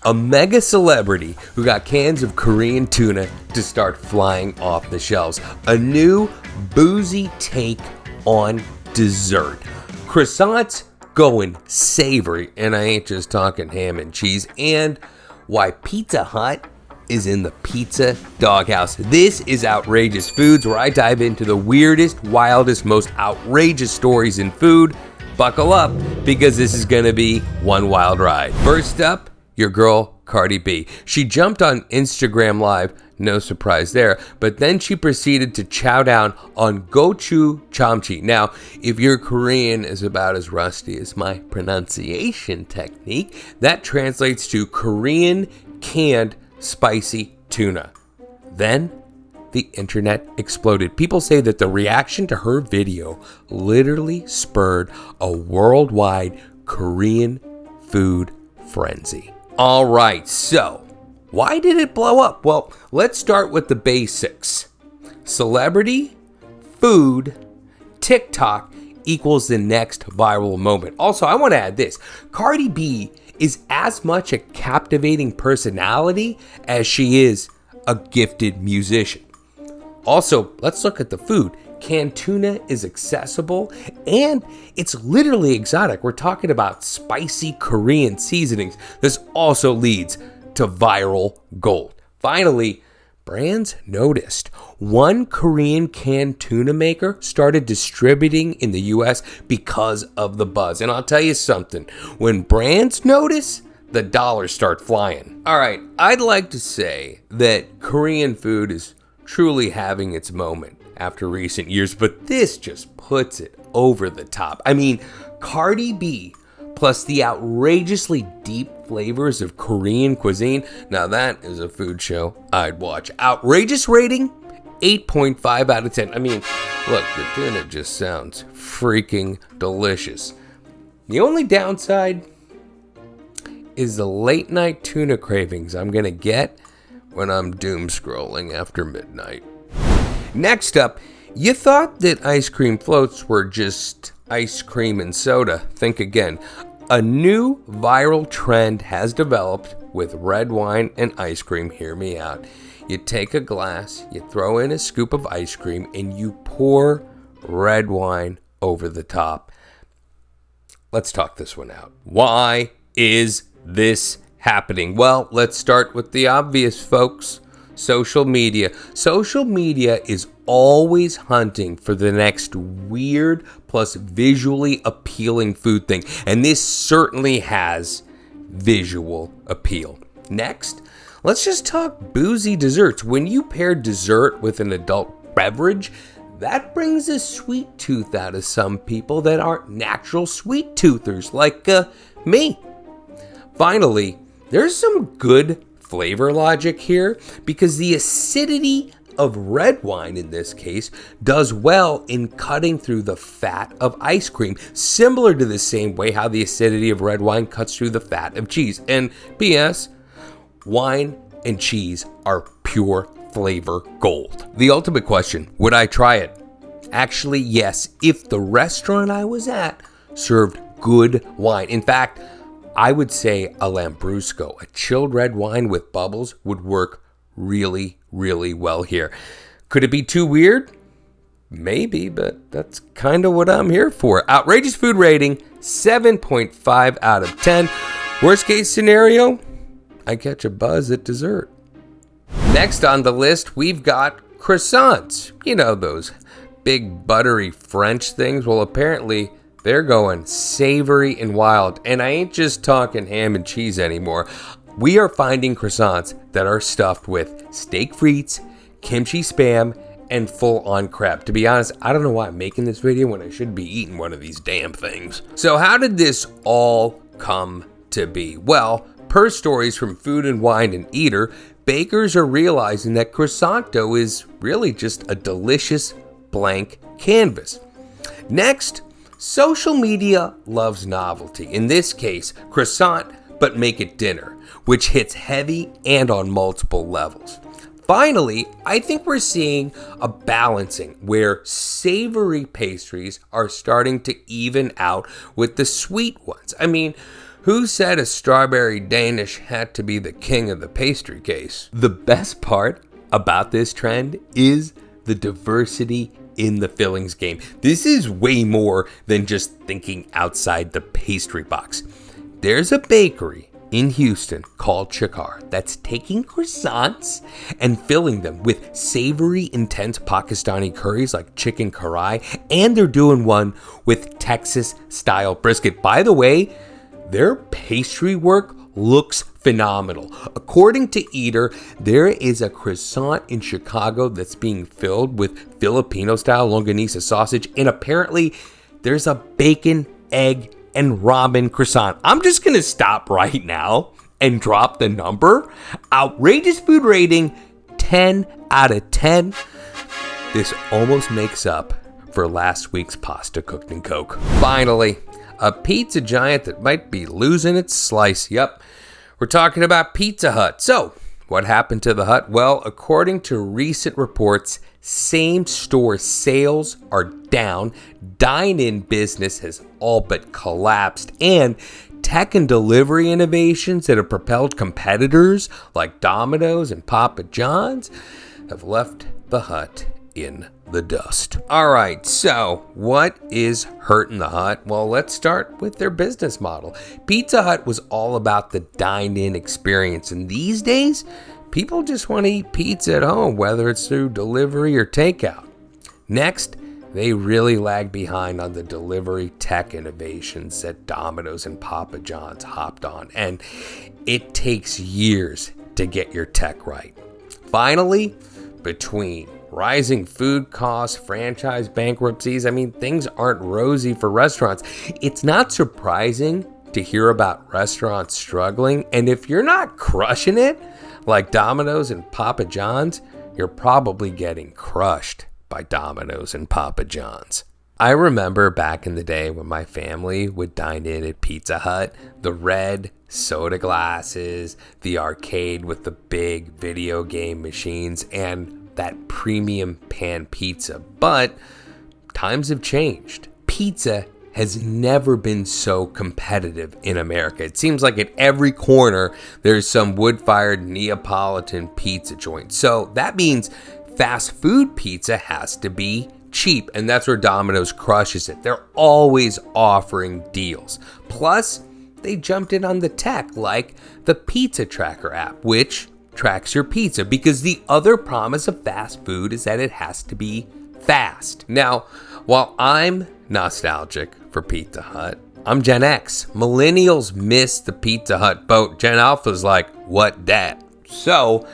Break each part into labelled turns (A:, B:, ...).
A: A mega celebrity who got cans of Korean tuna to start flying off the shelves. A new boozy take on dessert. Croissants going savory, and I ain't just talking ham and cheese. And why Pizza Hut is in the pizza doghouse. This is Outrageous Foods, where I dive into the weirdest, wildest, most outrageous stories in food. Buckle up, because this is gonna be one wild ride. First up, your girl, Cardi B. She jumped on Instagram Live, no surprise there, but then she proceeded to chow down on gochu chamchi. Now, if your Korean is about as rusty as my pronunciation technique, that translates to Korean canned spicy tuna. Then, the internet exploded. People say that the reaction to her video literally spurred a worldwide Korean food frenzy. All right, so why did it blow up? Well, let's start with the basics. Celebrity, food, TikTok equals the next viral moment. Also, I want to add this. Cardi B is as much a captivating personality as she is a gifted musician. Also, let's look at the food. Canned tuna is accessible and it's literally exotic. We're talking about spicy Korean seasonings. This also leads to viral gold. Finally, brands noticed. One Korean canned tuna maker started distributing in the US because of the buzz. And I'll tell you something, when brands notice, the dollars start flying. All right, I'd like to say that Korean food is truly having its moment after recent years, but this just puts it over the top. I mean, Cardi B plus the outrageously deep flavors of Korean cuisine. Now that is a food show I'd watch. Outrageous rating, 8.5 out of 10. I mean, look, the tuna just sounds freaking delicious. The only downside is the late night tuna cravings I'm gonna get when I'm doom scrolling after midnight. Next up, you thought that ice cream floats were just ice cream and soda. Think again. A new viral trend has developed with red wine and ice cream. Hear me out. You take a glass, you throw in a scoop of ice cream, and you pour red wine over the top. Let's talk this one out. Why is this happening? Well, let's start with the obvious, folks. Social media. Social media is always hunting for the next weird plus visually appealing food thing. And this certainly has visual appeal. Next, let's just talk boozy desserts. When you pair dessert with an adult beverage, that brings a sweet tooth out of some people that aren't natural sweet toothers like me. Finally, there's some good flavor logic here because the acidity of red wine in this case does well in cutting through the fat of ice cream, similar to the same way how the acidity of red wine cuts through the fat of cheese. And P.S., wine and cheese are pure flavor gold. The ultimate question, would I try it? Actually, yes, if the restaurant I was at served good wine. In fact, I would say a Lambrusco, a chilled red wine with bubbles, would work really, really well here. Could it be too weird? Maybe, but that's kind of what I'm here for. Outrageous food rating, 7.5 out of 10. Worst case scenario, I catch a buzz at dessert. Next on the list, we've got croissants. You know, those big buttery French things. Well, apparently they're going savory and wild. And I ain't just talking ham and cheese anymore. We are finding croissants that are stuffed with steak frites, kimchi spam, and full-on crepe. To be honest, I don't know why I'm making this video when I should be eating one of these damn things. So how did this all come to be? Well, per stories from Food and Wine and Eater, bakers are realizing that croissant dough is really just a delicious blank canvas. Next, social media loves novelty. In this case, croissant, but make it dinner, which hits heavy and on multiple levels. Finally, I think we're seeing a balancing where savory pastries are starting to even out with the sweet ones. I mean, Who said a strawberry Danish had to be the king of the pastry case? The best part about this trend is the diversity in the fillings game. This is way more than just thinking outside the pastry box. There's a bakery in Houston called Chakar that's taking croissants and filling them with savory, intense Pakistani curries like chicken karai, and they're doing one with Texas-style brisket. By the way, their pastry work looks phenomenal. According to Eater, there is a croissant in Chicago that's being filled with Filipino-style longanisa sausage, and apparently there's a bacon, egg, and ramen croissant. I'm just gonna stop right now and drop the number. Outrageous food rating, 10 out of 10. This almost makes up for last week's pasta cooked in Coke. Finally, a pizza giant that might be losing its slice. Yep, we're talking about Pizza Hut. So, what happened to the Hut? Well, according to recent reports, same-store sales are down, dine-in business has all but collapsed, and tech and delivery innovations that have propelled competitors like Domino's and Papa John's have left the Hut in the dust. All right, so what is hurting the Hut? Well, let's start with their business model. Pizza Hut was all about the dine-in experience, and these days, people just want to eat pizza at home, whether it's through delivery or takeout. Next, they really lag behind on the delivery tech innovations that Domino's and Papa John's hopped on, and it takes years to get your tech right. Finally, between rising food costs, franchise bankruptcies, things aren't rosy for restaurants. It's not surprising to hear about restaurants struggling, and if you're not crushing it, like Domino's and Papa John's, you're probably getting crushed by Domino's and Papa John's. I remember back in the day when my family would dine in at Pizza Hut, the red soda glasses, the arcade with the big video game machines, and that premium pan pizza. But times have changed. Pizza has never been so competitive in America. It seems like at every corner there's some wood-fired Neapolitan pizza joint. So that means fast food pizza has to be cheap, and that's where Domino's crushes it. They're always offering deals. Plus, they jumped in on the tech like the Pizza Tracker app, which tracks your pizza, because the other promise of fast food is that it has to be fast. Now, while I'm nostalgic for Pizza Hut, I'm Gen X. Millennials miss the Pizza Hut boat. Gen Alpha's like, what dat? So,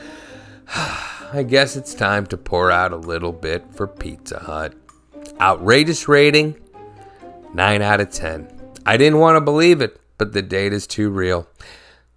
A: I guess it's time to pour out a little bit for Pizza Hut. Outrageous rating, 9 out of 10. I didn't want to believe it, but the data's too real.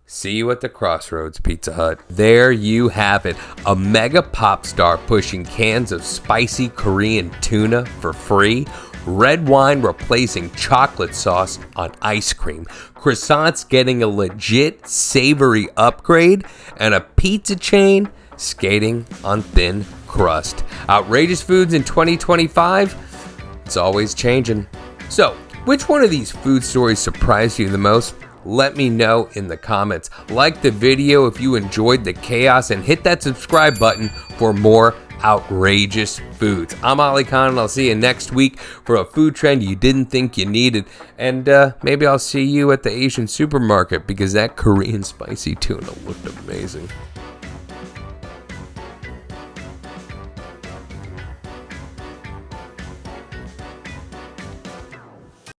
A: See you at the crossroads, Pizza Hut. There you have it. A mega pop star pushing cans of spicy Korean tuna for free. Red wine replacing chocolate sauce on ice cream. Croissants getting a legit savory upgrade. And a pizza chain skating on thin crust. Outrageous foods in 2025? It's always changing. So, which one of these food stories surprised you the most? Let me know in the comments. Like the video if you enjoyed the chaos, and hit that subscribe button for more outrageous foods. I'm Ali Khan, and I'll see you next week for a food trend you didn't think you needed. And maybe I'll see you at the Asian supermarket, because that Korean spicy tuna looked amazing.